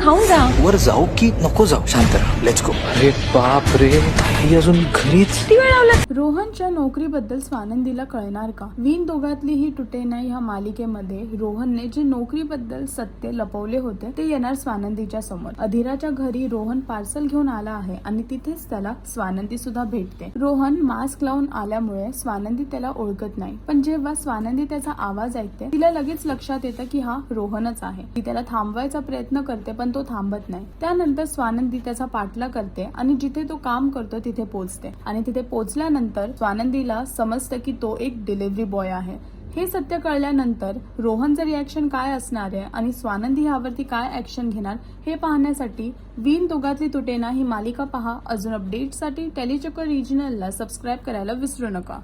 खाऊन जा. वर जाऊ की नको जाऊ? शांत राहा, लेट्स गो. अरे बाप रे, ही अजून घरीच. किती वेळ लावला? रोहनच्या नोकरीबद्दल स्वानंदीला कळणार का? विण दोघातली ही तुटे नाही ह्या मालिकेमध्ये रोहनने जे नोकरीबद्दल सत्य लपवले होते ते येणार स्वानंदीच्या समोर. अधीराच्या घरी रोहन पार्सल घेऊन आला आहे आणि तिथेच त्याला स्वानंदी सुद्धा भेटते. रोहन मास्क लावून आल्यामुळे स्वानंदी त्याला ओळखत नाही, पण जेव्हा स्वानंदी त्याचा आवाज ऐकते तिला लगेच लक्षात येतं की हा रोहनच आहे. ती त्याला थांबवायचा प्रयत्न करते पण तो थांबत नाही. त्यानंतर स्वानंदी त्याचा पाठलाग करते आणि जिथे तो काम करतो तिथे पोहोचते आणि तिथे पोहोचल्यानंतर स्वानंदीला समजतं की तो एक डिलिव्हरी बॉय आहे. हे सत्य कळल्यानंतर रोहनचं रिॲक्शन काय असणार आहे आणि स्वानंदी ह्यावरती काय ऍक्शन घेणार हे पाहण्यासाठी विण दोघातली तुटे ना ही मालिका पहा. अजून अपडेटसाठी टेलीचक्कर रिजनलला सबस्क्राईब करायला विसरू नका.